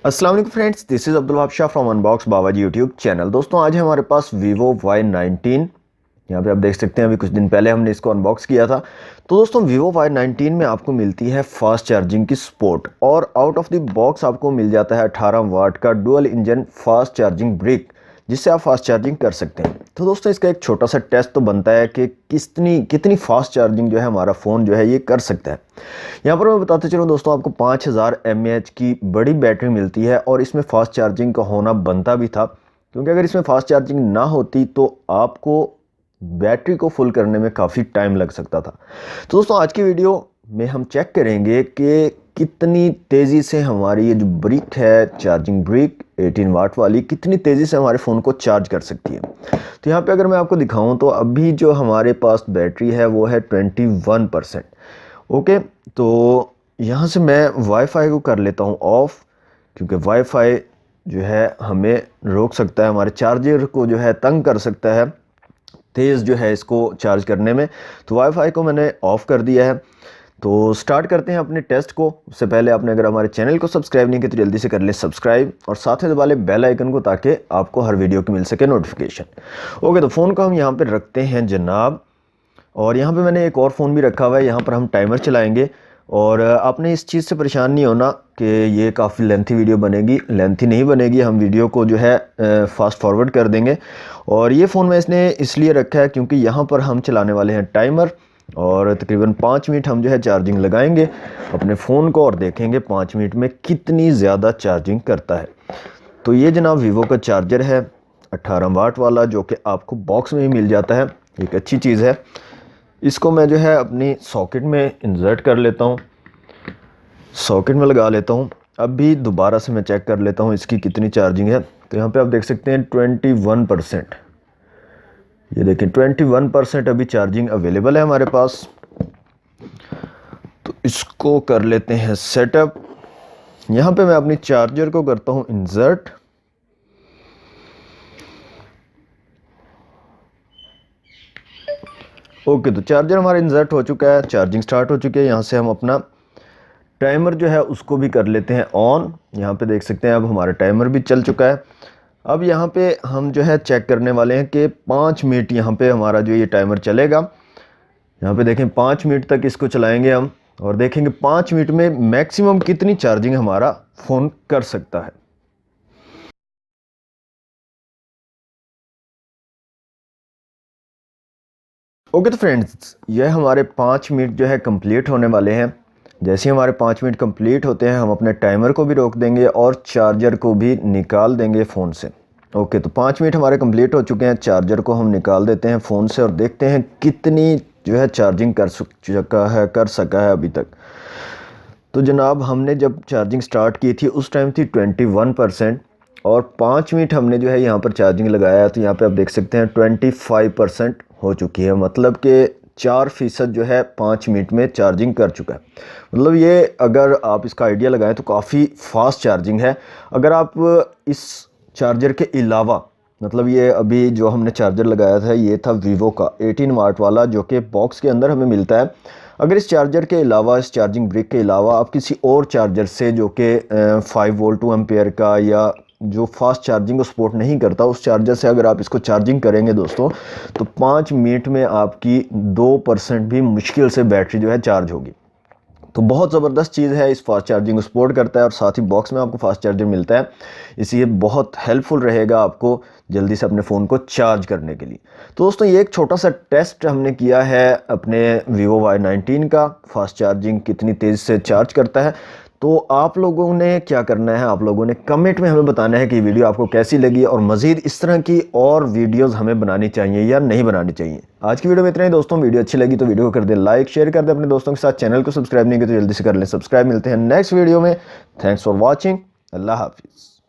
अस्सलाम वालेकुम friends, this is Abdul बादशाह from unbox Babaji YouTube channel. दोस्तों आज है हमारे पास Vivo Y19। यहाँ पे आप देख सकते हैं अभी कुछ दिन पहले हमने इसको अनबॉक्स किया था। तो दोस्तों Vivo Y19 में आपको मिलती है फास्ट चार्जिंग की सपोर्ट और आउट ऑफ द बॉक्स आपको मिल जाता है 18 वाट का dual engine fast charging brick, जिससे आप फास्ट चार्जिंग कर सकते हैं। तो दोस्तों इसका एक छोटा सा टेस्ट तो बनता है कि कितनी फास्ट चार्जिंग जो है हमारा फ़ोन जो है ये कर सकता है। यहाँ पर मैं बताते चलूँ दोस्तों, आपको 5000 mAh की बड़ी बैटरी मिलती है और इसमें फास्ट चार्जिंग का होना बनता भी था, क्योंकि अगर इसमें फास्ट चार्जिंग ना होती तो आपको बैटरी को फुल करने में काफ़ी टाइम लग सकता था। तो दोस्तों आज की वीडियो में हम चेक करेंगे कि कितनी तेज़ी से हमारी ये जो ब्रिक है, चार्जिंग ब्रिक 18 वाट वाली, कितनी तेज़ी से हमारे फ़ोन को चार्ज कर सकती है। तो यहाँ पे अगर मैं आपको दिखाऊं तो अभी जो हमारे पास बैटरी है वो है 21%। ओके, तो यहाँ से मैं वाईफाई को कर लेता हूँ ऑफ़, क्योंकि वाईफाई जो है हमें रोक सकता है, हमारे चार्जर को जो है तंग कर सकता है तेज़ जो है इसको चार्ज करने में। तो वाईफाई को मैंने ऑफ़ कर दिया है। तो स्टार्ट करते हैं अपने टेस्ट को। उससे पहले आपने अगर हमारे चैनल को सब्सक्राइब नहीं किया तो जल्दी से कर लें सब्सक्राइब और साथ में दबा लें बेल आइकन को, ताकि आपको हर वीडियो की मिल सके नोटिफिकेशन। ओके, तो फ़ोन को हम यहाँ पे रखते हैं जनाब, और यहाँ पे मैंने एक और फ़ोन भी रखा हुआ है। यहाँ पर हम टाइमर चलाएंगे और आपने इस चीज़ से परेशान नहीं होना कि ये काफ़ी लेंथी वीडियो बनेगी। लेंथी नहीं बनेगी, हम वीडियो को जो है फास्ट फॉरवर्ड कर देंगे। और ये फ़ोन मैं इसलिए रखा है क्योंकि यहाँ पर हम चलाने वाले हैं टाइमर, और तकरीबन 5 मिनट हम जो है चार्जिंग लगाएंगे अपने फ़ोन को और देखेंगे 5 मिनट में कितनी ज़्यादा चार्जिंग करता है। तो ये जनाब वीवो का चार्जर है 18 वाट वाला, जो कि आपको बॉक्स में ही मिल जाता है। एक अच्छी चीज़ है। इसको मैं जो है अपनी सॉकेट में इंसर्ट कर लेता हूँ, सॉकेट में लगा लेता हूँ। अब भी दोबारा से मैं चेक कर लेता हूँ इसकी कितनी चार्जिंग है। तो यहाँ पे आप देख सकते हैं 21%। ये देखें 21% अभी चार्जिंग अवेलेबल है हमारे पास। तो इसको कर लेते हैं सेटअप। यहाँ पे मैं अपनी चार्जर को करता हूँ इंसर्ट। ओके, तो चार्जर हमारा इंसर्ट हो चुका है, चार्जिंग स्टार्ट हो चुकी है। यहाँ से हम अपना टाइमर जो है उसको भी कर लेते हैं ऑन। यहाँ पे देख सकते हैं अब हमारा टाइमर भी चल चुका है। अब यहाँ पे हम जो है चेक करने वाले हैं कि 5 मिनट यहाँ पे हमारा जो ये टाइमर चलेगा। यहाँ पे देखें 5 मिनट तक इसको चलाएंगे हम और देखेंगे 5 मिनट में मैक्सिमम कितनी चार्जिंग हमारा फ़ोन कर सकता है। ओके, तो फ्रेंड्स ये हमारे 5 मिनट जो है कंप्लीट होने वाले हैं। जैसे ही हमारे 5 मिनट कंप्लीट होते हैं हम अपने टाइमर को भी रोक देंगे और चार्जर को भी निकाल देंगे फ़ोन से। ओके, तो 5 मिनट हमारे कंप्लीट हो चुके हैं। चार्जर को हम निकाल देते हैं फ़ोन से और देखते हैं कितनी जो है चार्जिंग कर सका है अभी तक। तो जनाब हमने जब चार्जिंग स्टार्ट की थी उस टाइम थी 21% और 5 मिनट हमने जो है यहाँ पर चार्जिंग लगाया, तो यहाँ पे आप देख सकते हैं 25% हो चुकी है। मतलब कि 4% जो है 5 मिनट में चार्जिंग कर चुका है। मतलब ये अगर आप इसका आइडिया लगाएं तो काफ़ी फास्ट चार्जिंग है। अगर आप इस चार्जर के अलावा, मतलब ये अभी जो हमने चार्जर लगाया था ये था वीवो का 18 वाट वाला, जो कि बॉक्स के अंदर हमें मिलता है। अगर इस चार्जर के अलावा, इस चार्जिंग ब्रिक के अलावा आप किसी और चार्जर से जो कि 5 वोल्ट 2 एम्पेयर का या जो फास्ट चार्जिंग को सपोर्ट नहीं करता, उस चार्जर से अगर आप इसको चार्जिंग करेंगे दोस्तों, तो 5 मिनट में आपकी 2% भी मुश्किल से बैटरी जो है चार्ज होगी। तो बहुत ज़बरदस्त चीज़ है, इस फास्ट चार्जिंग को सपोर्ट करता है और साथ ही बॉक्स में आपको फास्ट चार्जर मिलता है। इसलिए बहुत हेल्पफुल रहेगा आपको जल्दी से अपने फ़ोन को चार्ज करने के लिए। तो दोस्तों ये एक छोटा सा टेस्ट हमने किया है अपने Vivo Y19 का, फास्ट चार्जिंग कितनी तेज़ से चार्ज करता है। तो आप लोगों ने क्या करना है, आप लोगों ने कमेंट में हमें बताना है कि वीडियो आपको कैसी लगी और मज़ीद इस तरह की और वीडियोस हमें बनानी चाहिए या नहीं बनानी चाहिए। आज की वीडियो में इतना ही दोस्तों। वीडियो अच्छी लगी तो वीडियो को कर दें लाइक, शेयर कर दें अपने दोस्तों के साथ। चैनल को सब्सक्राइब नहीं किया तो जल्दी से कर लें सब्सक्राइब। मिलते हैं नेक्स्ट वीडियो में। Thanks for watching. अल्लाह हाफिज़।